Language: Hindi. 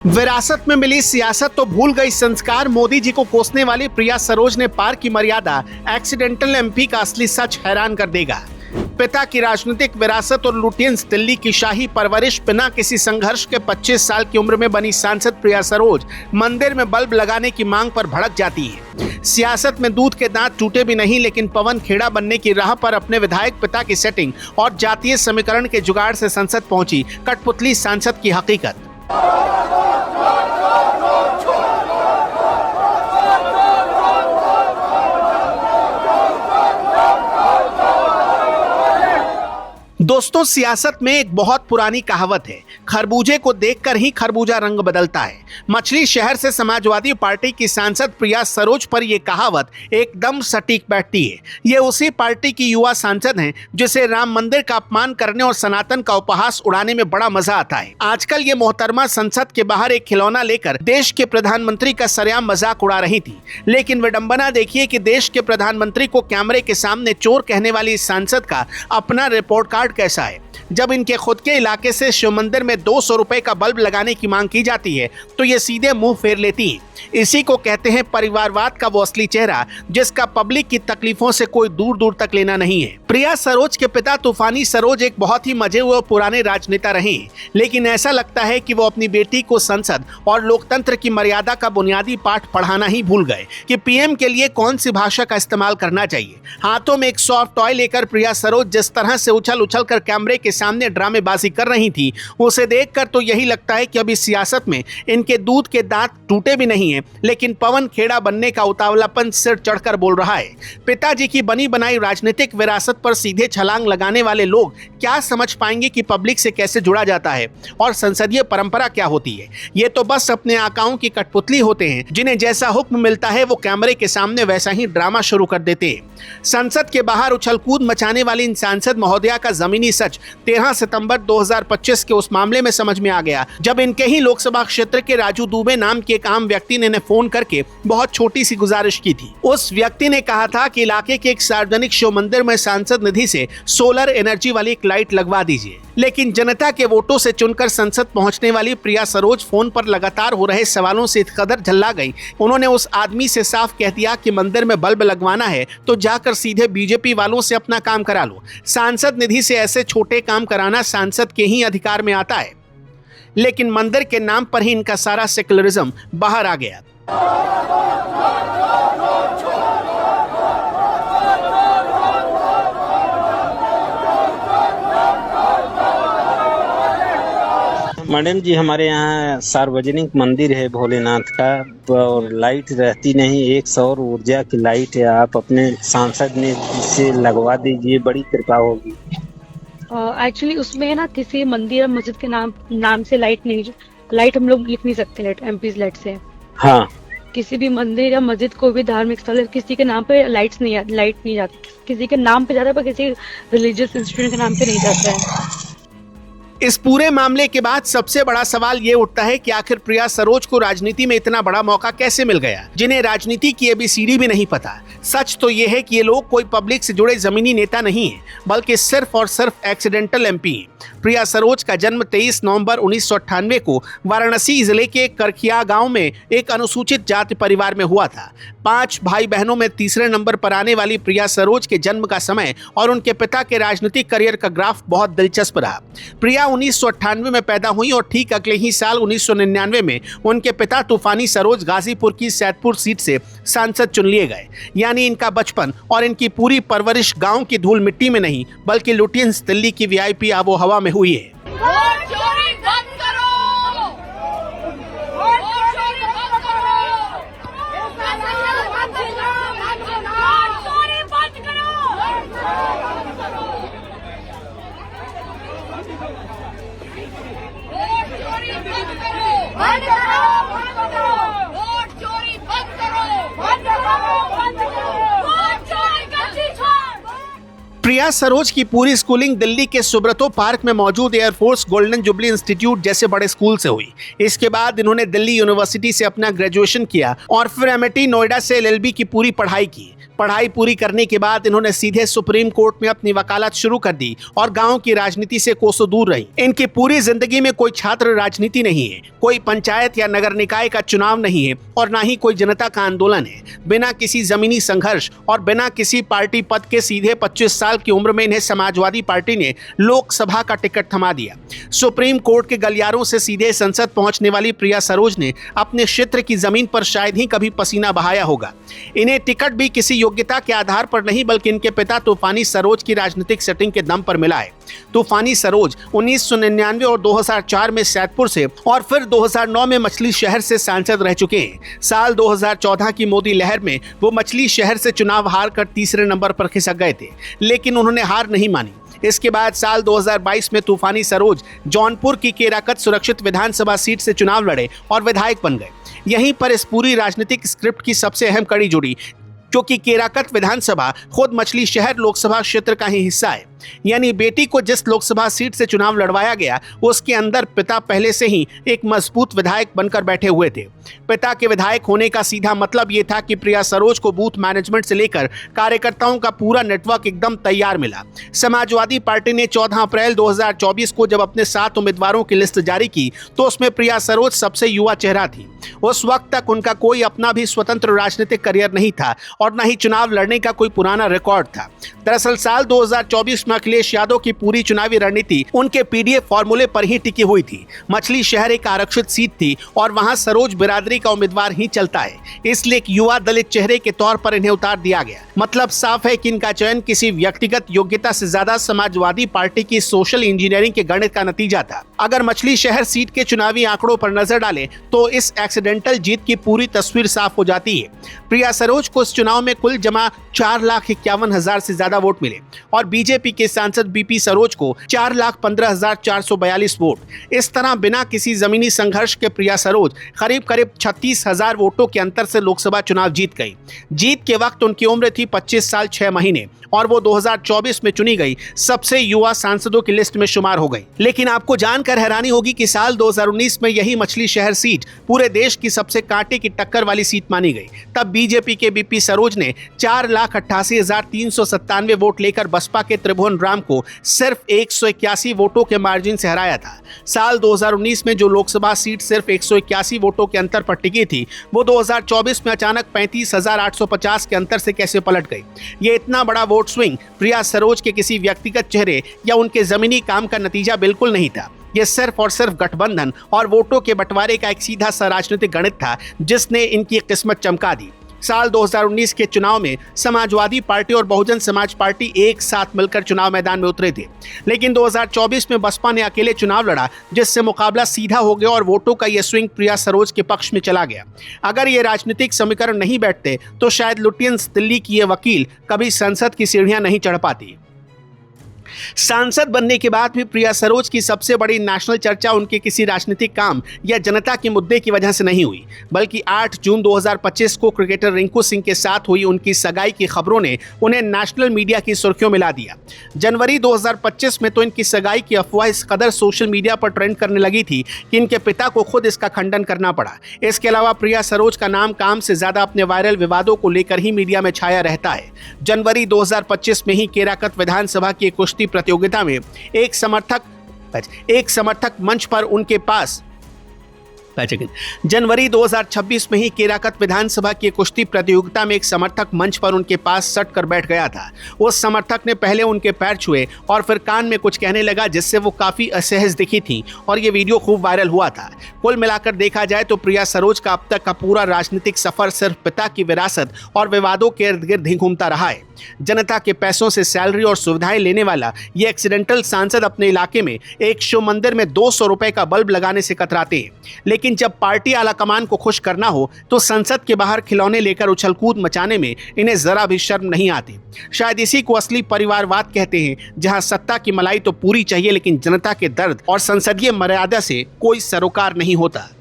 विरासत में मिली सियासत तो भूल गई संस्कार, मोदी जी को कोसने वाली प्रिया सरोज ने पार की मर्यादा। एक्सीडेंटल एमपी का असली सच हैरान कर देगा। पिता की राजनीतिक विरासत और लुटियंस दिल्ली की शाही परवरिश, बिना किसी संघर्ष के 25 साल की उम्र में बनी सांसद प्रिया सरोज मंदिर में बल्ब लगाने की मांग पर भड़क जाती है। सियासत में दूध के दांत टूटे भी नहीं, लेकिन पवन खेड़ा बनने की राह पर अपने विधायक पिता की सेटिंग और जातीय समीकरण के जुगाड़ से संसद पहुंची कठपुतली सांसद की हकीकत। दोस्तों, सियासत में एक बहुत पुरानी कहावत है, खरबूजे को देखकर ही खरबूजा रंग बदलता है। मछली शहर से समाजवादी पार्टी की सांसद प्रिया सरोज पर यह कहावत एकदम सटीक बैठती है। ये उसी पार्टी की युवा सांसद हैं जिसे राम मंदिर का अपमान करने और सनातन का उपहास उड़ाने में बड़ा मजा आता है। आजकल ये मोहतरमा संसद के बाहर एक खिलौना लेकर देश के प्रधानमंत्री का सरेआम मजाक उड़ा रही थी, लेकिन विडंबना देखिए कि देश के प्रधानमंत्री को कैमरे के सामने चोर कहने वाली इस सांसद का अपना रिपोर्ट कार्ड कैसा है। जब इनके खुद के इलाके से शिव मंदिर में 200 रुपए का बल्ब लगाने की मांग की जाती है तो ये सीधे मुंह फेर लेती हैं। इसी को कहते हैं परिवारवाद का वो असली चेहरा, जिसका पब्लिक की तकलीफों से कोई दूर दूर तक लेना नहीं है। प्रिया सरोज के पिता तूफानी सरोज एक बहुत ही मजे हुए पुराने राजनेता रहे, लेकिन ऐसा लगता है कि वो अपनी बेटी को संसद और लोकतंत्र की मर्यादा का बुनियादी पाठ पढ़ाना ही भूल गए कि पीएम के लिए कौन सी भाषा का इस्तेमाल करना चाहिए। हाथों में एक सॉफ्ट टॉय लेकर प्रिया सरोज जिस तरह से उछल उछल कर कैमरे के सामने ड्रामेबाजी कर रही थी, उसे देखकर तो यही लगता है कि अभी सियासत में इनके दूध के दांत टूटे भी नहीं है, लेकिन पवन खेड़ा बनने का उतावलापन सिर चढ़कर बोल रहा है। पिताजी की बनी बनाई राजनीतिक विरासत पर सीधे छलांग लगाने वाले लोग क्या समझ पाएंगे कि पब्लिक से कैसे जुड़ा जाता है और संसदीय परंपरा क्या होती है। ये तो बस अपने आकाओं की कठपुतली होते हैं, जिन्हें जैसा हुक्म मिलता है वो कैमरे के सामने वैसा ही ड्रामा शुरू कर देते हैं। संसद के बाहर उछलकूद मचाने वाली इन सांसद महोदया का जमीनी सच 13 सितंबर 2025 के उस मामले में समझ में आ गया, जब इनके ही लोकसभा क्षेत्र के राजू दुबे नाम के एक आम व्यक्ति ने फोन करके बहुत छोटी सी गुजारिश की थी। उस व्यक्ति ने कहा था कि इलाके के एक सार्वजनिक शिव मंदिर में सांसद निधि से सोलर एनर्जी वाली एक लाइट लगवा दीजिए। लेकिन जनता के वोटों से चुनकर संसद पहुंचने वाली प्रिया सरोज फोन पर लगातार हो रहे सवालों से इस कदर झल्ला गई, उन्होंने उस आदमी से साफ कह दिया कि मंदिर में बल्ब लगवाना है तो जाकर सीधे बीजेपी वालों से अपना काम करा लो। सांसद निधि से ऐसे छोटे काम कराना सांसद के ही अधिकार में आता है, लेकिन मंदिर के नाम पर ही इनका सारा सेकुलरिज्म बाहर आ गया। मैडम जी, हमारे यहाँ सार्वजनिक मंदिर है भोलेनाथ का, और लाइट रहती नहीं, एक सौर ऊर्जा की लाइट है। आप अपने सांसद ने से लगवा दीजिए, बड़ी कृपा होगी। एक्चुअली उसमें है ना, किसी मंदिर या मस्जिद के नाम से लाइट हम लोग लिख नहीं सकते, लाइट एमपीज लाइट से। हाँ, किसी भी मंदिर या मस्जिद को भी धार्मिक स्थल किसी के नाम पे लाइट नहीं जाती, किसी के नाम पे जाता है पर किसी रिलीजियस इंस्टीट्यूशन के नाम पे नहीं जाता है। इस पूरे मामले के बाद सबसे बड़ा सवाल ये उठता है कि आखिर प्रिया सरोज को राजनीति में इतना बड़ा मौका कैसे मिल गया, जिन्हें राजनीति की एबीसीडी भी नहीं पता। सच तो ये है कि ये लोग कोई पब्लिक से जुड़े जमीनी नेता नहीं है, बल्कि सिर्फ और सिर्फ एक्सीडेंटल एमपी हैं। प्रिया सरोज का जन्म 23 नवंबर 1998 को वाराणसी जिले के करखिया गांव में एक अनुसूचित जाति परिवार में हुआ था। 5 भाई बहनों में तीसरे नंबर पर आने वाली प्रिया सरोज के जन्म का समय और उनके पिता के राजनीतिक करियर का ग्राफ बहुत दिलचस्प रहा। प्रिया 1998 में पैदा हुई और ठीक अगले ही साल 1999 में उनके पिता तूफानी सरोज गाजीपुर की सैदपुर सीट से सांसद चुन लिए गए। यानी इनका बचपन और इनकी पूरी परवरिश गांव की धूल मिट्टी में नहीं, बल्कि लुटियंस दिल्ली की वीआईपी आबो हवा में हुई है। प्रिया सरोज की पूरी स्कूलिंग दिल्ली के सुब्रतो पार्क में मौजूद एयरफोर्स गोल्डन जुबली इंस्टीट्यूट जैसे बड़े स्कूल से हुई। इसके बाद इन्होंने दिल्ली यूनिवर्सिटी से अपना ग्रेजुएशन किया और फिर एमआईटी नोएडा से एलएलबी की पूरी पढ़ाई की। पढ़ाई पूरी करने के बाद इन्होंने सीधे सुप्रीम कोर्ट में अपनी वकालत शुरू कर दी और गांव की राजनीति से कोसों दूर रही। इनकी पूरी जिंदगी में कोई छात्र राजनीति नहीं है, कोई पंचायत या नगर निकाय का चुनाव नहीं है और ना ही कोई जनता का आंदोलन है। बिना किसी जमीनी संघर्ष और बिना किसी पार्टी पद के सीधे 25 साल की उम्र में इन्हें समाजवादी पार्टी ने लोकसभा का टिकट थमा दिया। सुप्रीम कोर्ट के गलियारों से सीधे संसद पहुंचने वाली प्रिया सरोज ने अपने क्षेत्र की जमीन पर शायद ही कभी पसीना बहाया होगा। इन्हें टिकट भी किसी योग्यता के आधार पर नहीं बल्कि इनके पिता तूफानी सरोज की राजनीतिक सेटिंग के दम पर मिला है। तूफानी सरोज 1999 और 2004 में सैदपुर से और फिर 2009 में मछली शहर से सांसद रह चुके हैं। साल 2014 की मोदी लहर में वो मछली शहर से चुनाव हार कर तीसरे नंबर पर खिसक गए थे, लेकिन उन्होंने हार नहीं मानी। इसके बाद साल 2022 में तूफानी सरोज जौनपुर की केराकत सुरक्षित विधानसभा सीट से चुनाव लड़े और विधायक बन गए। यहीं पर इस पूरी राजनीतिक स्क्रिप्ट की सबसे अहम कड़ी जुड़ी, क्योंकि केराकत विधानसभा खुद मछली शहर लोकसभा क्षेत्र का ही हिस्सा है। यानी बेटी को जिस लोकसभा सीट से चुनाव लड़वाया गया उसके अंदर पिता पहले से ही एक मजबूत विधायक बनकर बैठे हुए थे। पिता के विधायक होने का सीधा मतलब ये था कि प्रिया सरोज को बूथ मैनेजमेंट से लेकर कार्यकर्ताओं का पूरा नेटवर्क एकदम तैयार मिला। समाजवादी पार्टी ने 14 अप्रैल 2024 को जब अपने 7 उम्मीदवारों की लिस्ट जारी की तो उसमें प्रिया सरोज सबसे युवा चेहरा थी। उस वक्त तक उनका कोई अपना भी स्वतंत्र राजनीतिक करियर नहीं था और न ही चुनाव लड़ने का कोई पुराना रिकॉर्ड था। दरअसल साल 2024 में अखिलेश यादव की पूरी चुनावी रणनीति उनके पीडीएफ फॉर्मूले पर ही टिकी हुई थी। मछली शहर एक आरक्षित सीट थी और वहां सरोज बिरादरी का उम्मीदवार ही चलता है, इसलिए एक युवा दलित चेहरे के तौर पर इन्हें उतार दिया गया। मतलब साफ है कि इनका चयन किसी व्यक्तिगत योग्यता से ज्यादा समाजवादी पार्टी की सोशल इंजीनियरिंग के गणित का नतीजा था। अगर मछली शहर सीट के चुनावी आंकड़ों पर नजर डालें तो इस एक्सीडेंटल जीत की पूरी तस्वीर साफ हो जाती है। प्रिया सरोज को इस चुनाव में कुल जमा 4,51,000 से ज्यादा वोट मिले और बीजेपी के सांसद बीपी सरोज को 4,15,442 वोट। इस तरह बिना किसी जमीनी संघर्ष के प्रिया सरोज करीब 36,000 वोटों के अंतर से लोकसभा चुनाव जीत गई। जीत के वक्त उनकी उम्र थी 25 साल 6 महीने और वो 2024 में चुनी गई सबसे युवा सांसदों की लिस्ट में शुमार हो गई। लेकिन आपको जानकर हैरानी होगी कि साल 2019 में यही मछली शहर सीट पूरे देश की सबसे कांटे की टक्कर वाली सीट मानी गई। तब बीजेपी के बीपी सरोज ने 4,88,397 वोट लेकर बसपा के त्रिभुवन राम को सिर्फ 181 वोटों के मार्जिन से हराया था। साल 2019 में जो लोकसभा सीट सिर्फ 181 वोटों के अंतर पर टिकी थी, वो 2024 में अचानक 35,850 के अंतर से कैसे पलट गई। ये इतना बड़ा वोट स्विंग प्रिया सरोज के किसी व्यक्तिगत चेहरे या उनके जमीनी काम का नतीजा बिल्कुल नहीं था। यह सिर्फ और सिर्फ गठबंधन और वोटों के बंटवारे का एक सीधा सा राजनीतिक गणित था जिसने इनकी किस्मत चमका दी। साल 2019 के चुनाव में समाजवादी पार्टी और बहुजन समाज पार्टी एक साथ मिलकर चुनाव मैदान में उतरे थे, लेकिन 2024 में बसपा ने अकेले चुनाव लड़ा जिससे मुकाबला सीधा हो गया और वोटों का यह स्विंग प्रिया सरोज के पक्ष में चला गया। अगर ये राजनीतिक समीकरण नहीं बैठते तो शायद लुटियंस दिल्ली की ये वकील कभी संसद की सीढ़ियां नहीं चढ़ पाती। सांसद बनने के बाद भी प्रिया सरोज की सबसे बड़ी नेशनल चर्चा उनके किसी राजनीतिक काम या जनता के मुद्दे की वजह से नहीं हुई, बल्कि 8 जून 2025 को क्रिकेटर रिंकू सिंह के साथ हुई उनकी सगाई की खबरों ने उन्हें नेशनल मीडिया की सुर्खियों में ला दिया। जनवरी 2025 में तो इनकी सगाई की अफवाह इस कदर सोशल मीडिया पर ट्रेंड करने लगी थी कि इनके पिता को खुद इसका खंडन करना पड़ा। इसके अलावा प्रिया सरोज का नाम काम से ज्यादा अपने वायरल विवादों को लेकर ही मीडिया में छाया रहता है। जनवरी 2025 में ही केराकत विधानसभा की कुश्ती प्रतियोगिता में एक समर्थक मंच पर उनके पास जनवरी 2026 में ही केराकत विधानसभा की कुश्ती प्रतियोगिता में एक समर्थक मंच पर उनके पास सट कर बैठ गया था। उस समर्थक ने पहले उनके पैर छुए और फिर कान में कुछ कहने लगा जिससे वो काफी असहज दिखी थी और ये वीडियो खूब वायरल हुआ था। कुल मिलाकर देखा जाए तो प्रिया सरोज का अब तक का पूरा राजनीतिक सफर सिर्फ पिता की विरासत और विवादों के इर्द गिर्द ही घूमता रहा है। जनता के पैसों से सैलरी और सुविधाएं लेने वाला ये एक्सीडेंटल सांसद अपने इलाके में एक शिव मंदिर में 200 रुपए का बल्ब लगाने से कतराते हैं, लेकिन जब पार्टी आलाकमान को खुश करना हो तो संसद के बाहर खिलौने लेकर उछलकूद मचाने में इन्हें जरा भी शर्म नहीं आती। शायद इसी को असली परिवारवाद कहते हैं, जहां सत्ता की मलाई तो पूरी चाहिए लेकिन जनता के दर्द और संसदीय मर्यादा से कोई सरोकार नहीं होता।